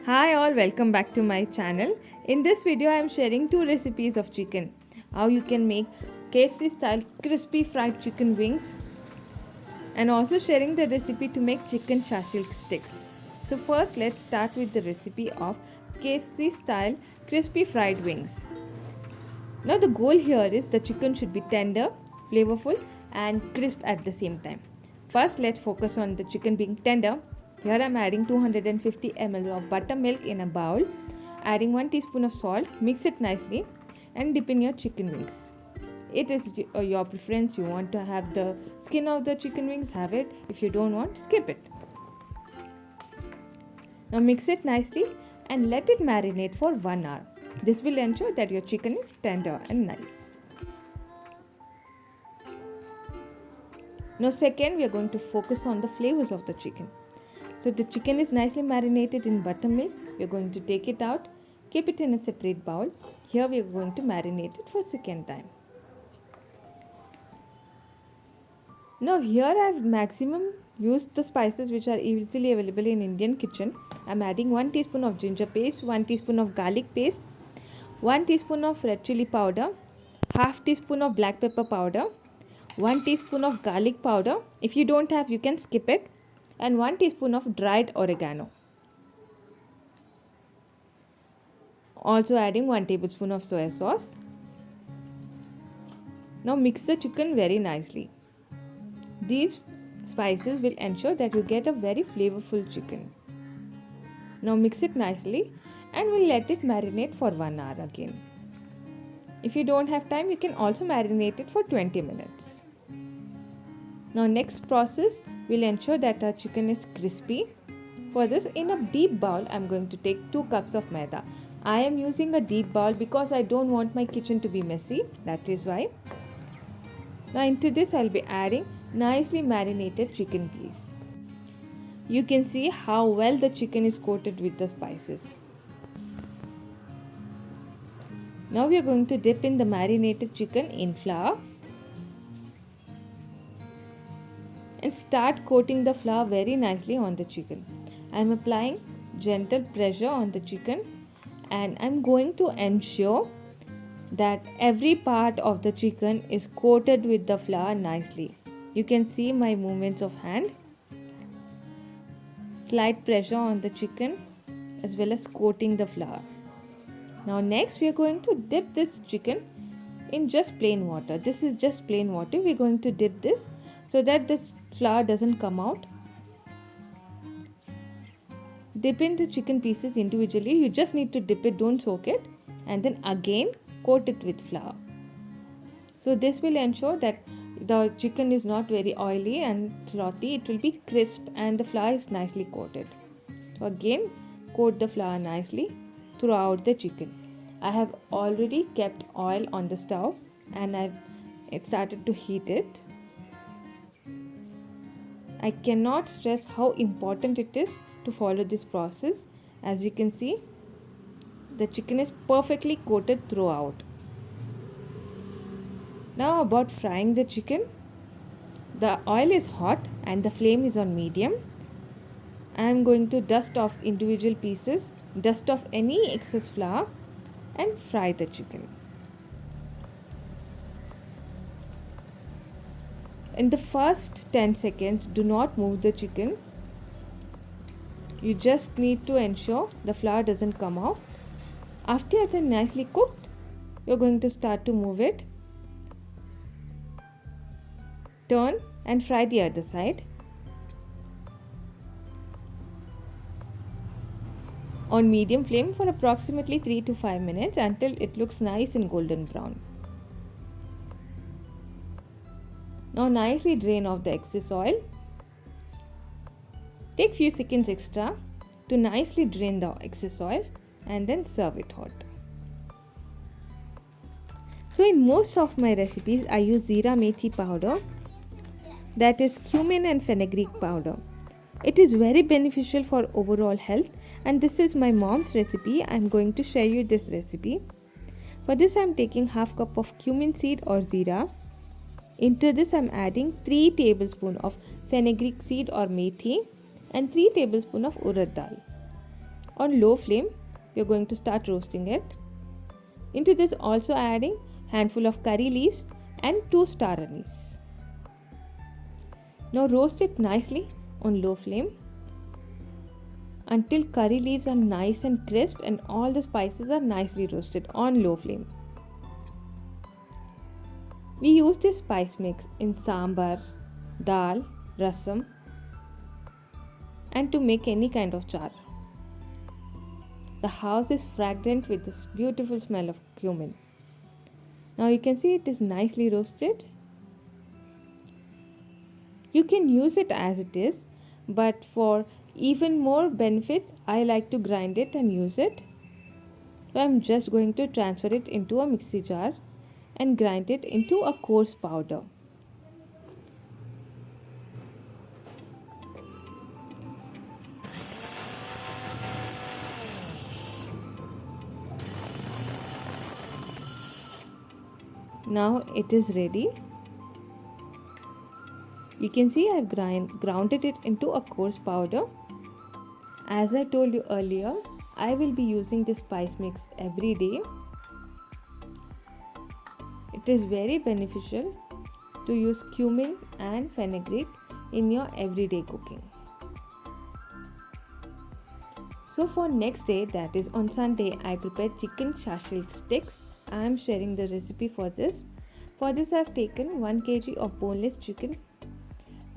Hi all, welcome back to my channel. In this video I am sharing two recipes of chicken. How you can make KFC style crispy fried chicken wings and also sharing the recipe to make chicken shashlik sticks. So first let's start with the recipe of KFC style crispy fried wings. Now the goal here is the chicken should be tender, flavorful and crisp at the same time. First let's focus on the chicken being tender. Here I am adding 250 ml of buttermilk in a bowl, adding 1 teaspoon of salt, mix it nicely and dip in your chicken wings. It is your preference. You want to have the skin of the chicken wings, have it. If you don't want, skip it. Now mix it nicely and let it marinate for 1 hour. This will ensure that your chicken is tender and nice. Now second, we are going to focus on the flavors of the chicken. So the chicken is nicely marinated in buttermilk. We are going to take it out, keep it in a separate bowl. Here we are going to marinate it for second time. Now here I have maximum used the spices which are easily available in Indian kitchen. I am adding 1 teaspoon of ginger paste, 1 teaspoon of garlic paste, 1 teaspoon of red chili powder, half teaspoon of black pepper powder, 1 teaspoon of garlic powder. If you don't have, you can skip it. And 1 teaspoon of dried oregano. Also adding 1 tablespoon of soy sauce. Now mix the chicken very nicely. These spices will ensure that you get a very flavorful chicken. Now mix it nicely and we'll let it marinate for 1 hour again. If you don't have time, you can also marinate it for 20 minutes. Now next process will ensure that our chicken is crispy. For this, in a deep bowl, I am going to take 2 cups of maida. I am using a deep bowl because I don't want my kitchen to be messy. That is why. Now into this I will be adding nicely marinated chicken piece. You can see how well the chicken is coated with the spices. Now we are going to dip in the marinated chicken in flour and start coating the flour very nicely on the chicken. I am applying gentle pressure on the chicken and I am going to ensure that every part of the chicken is coated with the flour nicely. You can see my movements of hand. Slight pressure on the chicken as well as coating the flour. Now next we are going to dip this chicken in just plain water. This is just plain water. We are going to dip this so that this flour doesn't come out. Dip in the chicken pieces individually. You just need to dip it, don't soak it, and then again coat it with flour. So this will ensure that the chicken is not very oily and frothy. It will be crisp and the flour is nicely coated. So again coat the flour nicely throughout the chicken. I have already kept oil on the stove and I've started to heat it. I cannot stress how important it is to follow this process. As you can see, the chicken is perfectly coated throughout. Now about frying the chicken. The oil is hot and the flame is on medium. I am going to dust off individual pieces, dust off any excess flour and fry the chicken. In the first 10 seconds, do not move the chicken. You just need to ensure the flour doesn't come out. After it is nicely cooked, you are going to start to move it. Turn and fry the other side. On medium flame for approximately 3 to 5 minutes until it looks nice and golden brown. Now nicely drain off the excess oil. Take few seconds extra to nicely drain the excess oil and then serve it hot. So in most of my recipes I use Jeera methi powder, that is cumin and fenugreek powder. It is very beneficial for overall health and this is my mom's recipe. I am going to share you this recipe. For this I am taking half cup of cumin seed or Jeera. Into this I am adding 3 tablespoons of fenugreek seed or methi and 3 tablespoons of urad dal. On low flame, we are going to start roasting it. Into this also adding handful of curry leaves and 2 star anise. Now roast it nicely on low flame until curry leaves are nice and crisp and all the spices are nicely roasted on low flame. We use this spice mix in sambar, dal, rasam and to make any kind of char. The house is fragrant with this beautiful smell of cumin. Now you can see it is nicely roasted. You can use it as it is, but for even more benefits, I like to grind it and use it. So I'm just going to transfer it into a mixie jar and grind it into a coarse powder. Now it is ready. You can see I've grounded it into a coarse powder. As I told you earlier, I will be using this spice mix every day. It is very beneficial to use cumin and fenugreek in your everyday cooking. So for next day, that is on Sunday, I prepared chicken shashlik sticks. I am sharing the recipe for this. For this I have taken 1 kg of boneless chicken.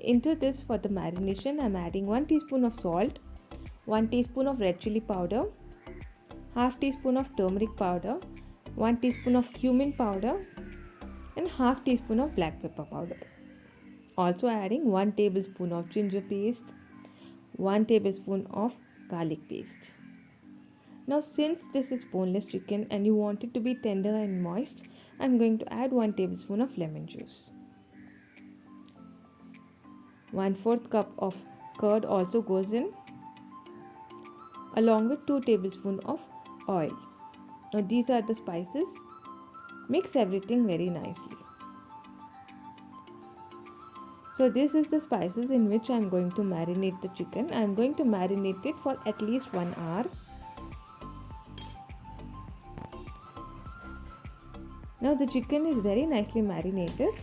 Into this, for the marination, I am adding 1 teaspoon of salt, 1 teaspoon of red chili powder, half teaspoon of turmeric powder, 1 teaspoon of cumin powder and half teaspoon of black pepper powder. Also adding 1 tablespoon of ginger paste, 1 tablespoon of garlic paste. Now since this is boneless chicken and you want it to be tender and moist, I am going to add 1 tablespoon of lemon juice. 1/4 cup of curd also goes in, along with 2 tablespoons of oil. Now these are the spices. Mix everything very nicely. So this is the spices in which I am going to marinate the chicken. I am going to marinate it for at least 1 hour. Now the chicken is very nicely marinated.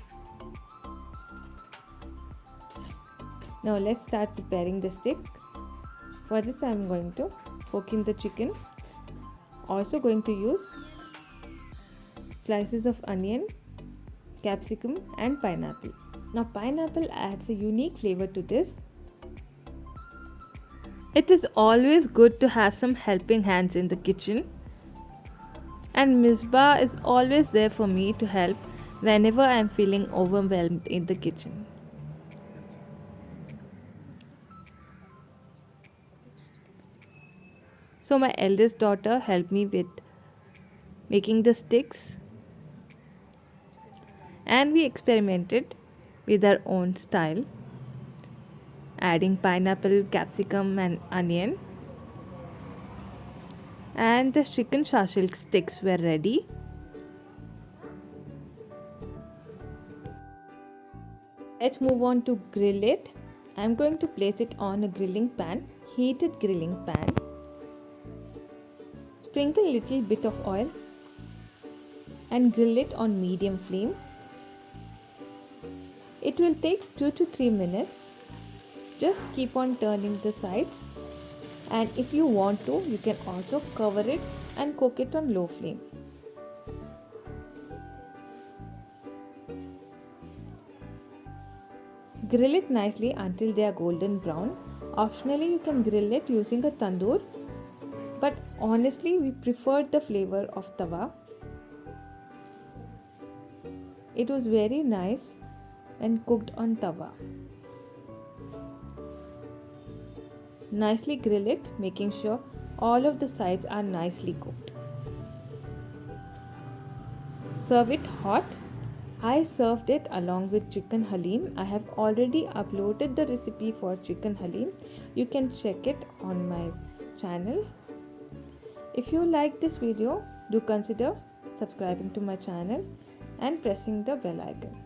Now let's start preparing the stick. For this I am going to poke in the chicken. Also going to use slices of onion, capsicum and pineapple. Now pineapple adds a unique flavor to this. It is always good to have some helping hands in the kitchen. And Misbah is always there for me to help whenever I am feeling overwhelmed in the kitchen. So my eldest daughter helped me with making the sticks. And we experimented with our own style, adding pineapple, capsicum and onion. And the chicken shashlik sticks were ready. Let's move on to grill it. I am going to place it on a grilling pan, heated grilling pan. Sprinkle a little bit of oil and grill it on medium flame. It will take 2 to 3 minutes. Just keep on turning the sides, and if you want to, you can also cover it and cook it on low flame. Grill it nicely until they are golden brown. Optionally, you can grill it using a tandoor, but honestly we preferred the flavor of tawa. It was very nice when cooked on tawa. Nicely grill it, making sure all of the sides are nicely cooked. Serve it hot. I served it along with chicken halim. I have already uploaded the recipe for chicken halim. You can check it on my channel. If you like this video, do consider subscribing to my channel and pressing the bell icon.